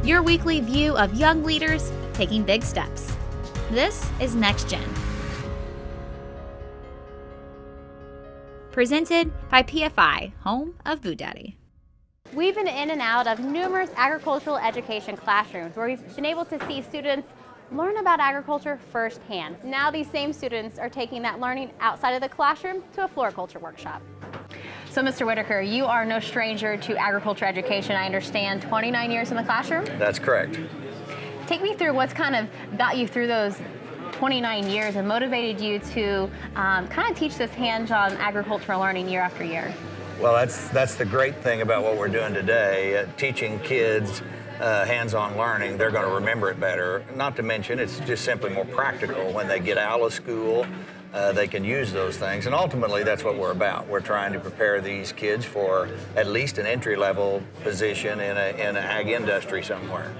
your weekly view of young leaders taking big steps. This is Next Gen. Presented by PFI, home of Boo Daddy. We've been in and out of numerous agricultural education classrooms where we've been able to see students learn about agriculture firsthand. Now these same students are taking that learning outside of the classroom to a floriculture workshop. So Mr. Whitaker, you are no stranger to agriculture education. I understand 29 years in the classroom? That's correct. Take me through what's kind of got you through those 29 years and motivated you to kind of teach this hands-on agricultural learning year after year. Well, that's the great thing about what we're doing today, teaching kids hands-on learning. They're going to remember it better. Not to mention, it's just simply more practical. When they get out of school, they can use those things. And ultimately, that's what we're about. We're trying to prepare these kids for at least an entry-level position in an ag industry somewhere.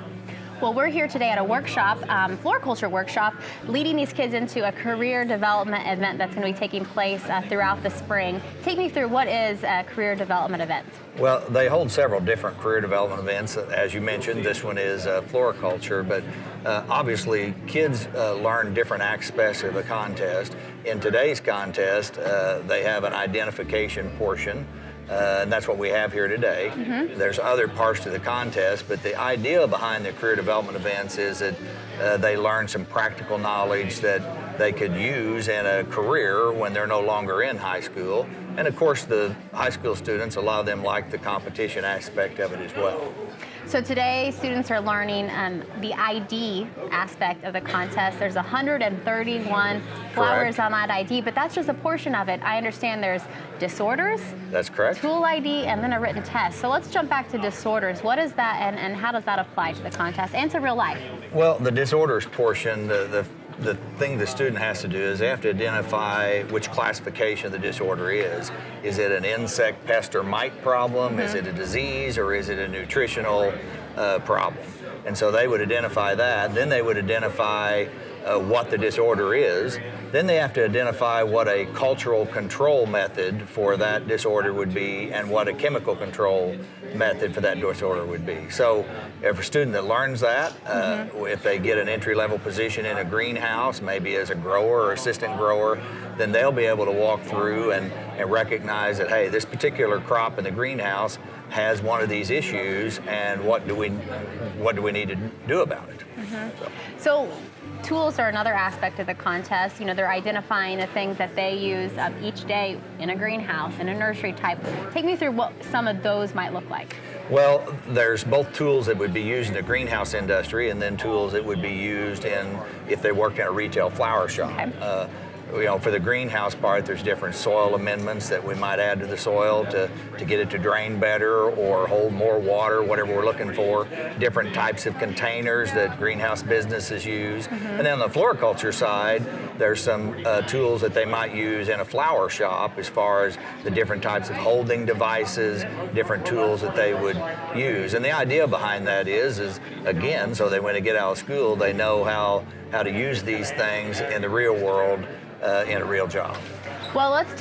Well, we're here today at a workshop, floriculture workshop, leading these kids into a career development event that's going to be taking place throughout the spring. Take me through what is a career development event? Well, they hold several different career development events. As you mentioned, this one is floriculture, but obviously kids learn different aspects of the contest. In today's contest, they have an identification portion. And that's what we have here today. Mm-hmm. There's other parts to the contest, but the idea behind the career development events is that they learn some practical knowledge that they could use in a career when they're no longer in high school. And of course, the high school students, a lot of them like the competition aspect of it as well. So today, students are learning the ID aspect of the contest. There's 131 flowers on that ID, but that's just a portion of it. I understand there's disorders. That's correct. Tool ID, and then a written test. So let's jump back to disorders. What is that, and how does that apply to the contest and to real life? Well, the disorders portion, the thing the student has to do is they have to identify which classification the disorder is. Is it an insect, pest, or mite problem? Mm-hmm. Is it a disease, or is it a nutritional problem? And so they would identify that. Then they would identify what the disorder is. Then they have to identify what a cultural control method for that disorder would be and what a chemical control method for that disorder would be. So if a student that learns that, if they get an entry-level position in a greenhouse, maybe as a grower or assistant grower, then they'll be able to walk through and recognize that, hey, this particular crop in the greenhouse has one of these issues, and what do we need to do about it? Mm-hmm. So tools are another aspect of the contest. You know, they're identifying the things that they use each day in a greenhouse, in a nursery type. Take me through what some of those might look like. Well, there's both tools that would be used in the greenhouse industry and then tools that would be used if they worked in a retail flower shop. Okay. For the greenhouse part, there's different soil amendments that we might add to the soil to get it to drain better or hold more water, whatever we're looking for. Different types of containers that greenhouse businesses use. Mm-hmm. And then on the floriculture side, there's some tools that they might use in a flower shop as far as the different types of holding devices, different tools that they would use. And the idea behind that is again, so that when they get out of school, they know how to use these things in the real world in a real job. Well, let's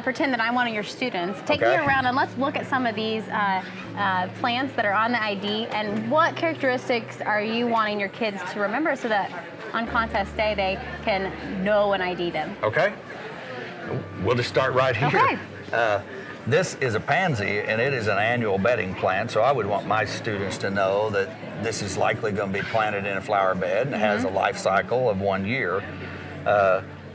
pretend that I'm one of your students. Take me around and let's look at some of these plants that are on the ID, and what characteristics are you wanting your kids to remember so that on contest day they can know and ID them? Okay. We'll just start right here. Okay. This is a pansy, and it is an annual bedding plant, so I would want my students to know that this is likely going to be planted in a flower bed and has a life cycle of 1 year.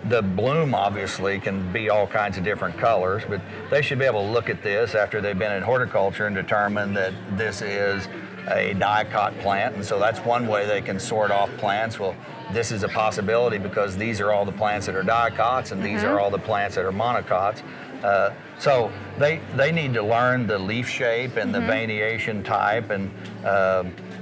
The bloom obviously can be all kinds of different colors, but they should be able to look at this after they've been in horticulture and determine that this is a dicot plant, and so that's one way they can sort off plants. Well, this is a possibility because these are all the plants that are dicots and these are all the plants that are monocots. So they need to learn the leaf shape and the veination type, and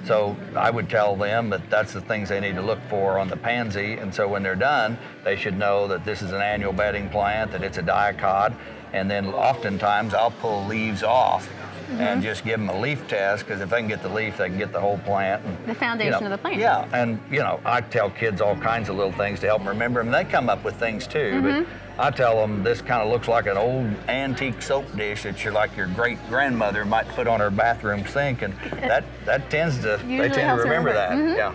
so I would tell them that that's the things they need to look for on the pansy. And so when they're done, they should know that this is an annual bedding plant, that it's a dicot, and then oftentimes I'll pull leaves off and just give them a leaf test, because if they can get the leaf, they can get the whole plant. And, The foundation of the plant. Yeah, and I tell kids all kinds of little things to help them remember them. They come up with things too, but I tell them this kind of looks like an old antique soap dish that your great grandmother might put on her bathroom sink, and that tends to they tend to helps remember that. remember. Yeah.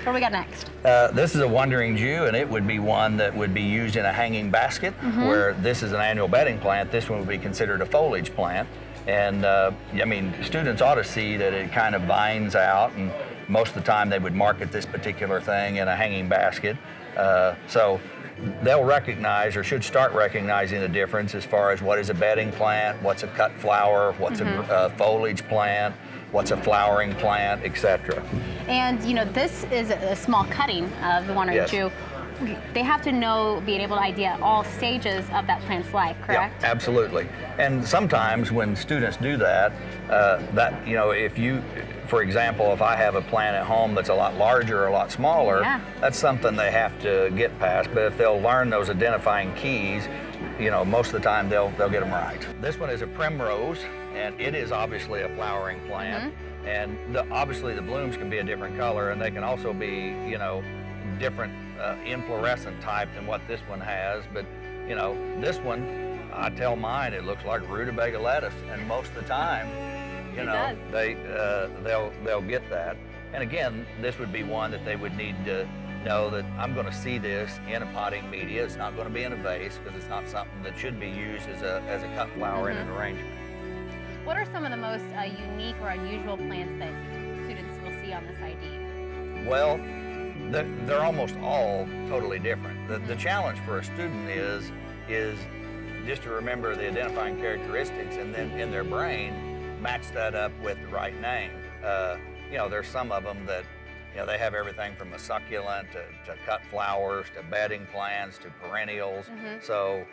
What do we got next? This is a wandering Jew, and it would be one that would be used in a hanging basket, where this is an annual bedding plant. This one would be considered a foliage plant. And I mean, students ought to see that it kind of vines out, and most of the time they would market this particular thing in a hanging basket. So they'll recognize, or should start recognizing, the difference as far as what is a bedding plant, what's a cut flower, what's a foliage plant, what's a flowering plant, etc. And this is a small cutting of the wandering Yes. Jew. They have to know, being able to idea all stages of that plant's life, correct? Yeah, absolutely. And sometimes when students do that, if you, for example, if I have a plant at home that's a lot larger or a lot smaller, that's something they have to get past. But if they'll learn those identifying keys, most of the time they'll get them right. This one is a primrose, and it is obviously a flowering plant. And obviously the blooms can be a different color, and they can also be, different inflorescent type than what this one has. But this one, I tell mine, it looks like rutabaga lettuce, and most of the time, they'll get that. And again, this would be one that they would need to know that I'm going to see this in a potting media. It's not going to be in a vase, because it's not something that should be used as a cut flower in an arrangement. What are some of the most unique or unusual plants that students will see on this ID? Well, they're almost all totally different. The challenge for a student is just to remember the identifying characteristics, and then in their brain match that up with the right name. There's some of them that they have everything from a succulent to cut flowers to bedding plants to perennials. So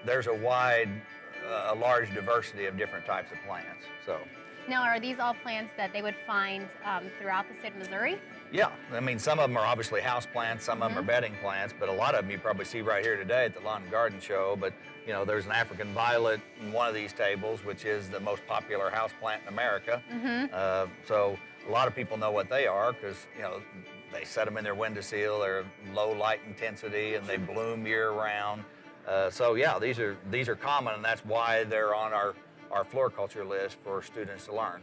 there's a large diversity of different types of plants. So. Now, are these all plants that they would find throughout the state of Missouri? Yeah, I mean, some of them are obviously house plants, some of them are bedding plants, but a lot of them you probably see right here today at the Lawn and Garden Show. But there's an African violet in one of these tables, which is the most popular house plant in America. So a lot of people know what they are, because they set them in their windowsill. They're low light intensity and they bloom year round. So yeah, these are common, and that's why they're on our floriculture list for students to learn.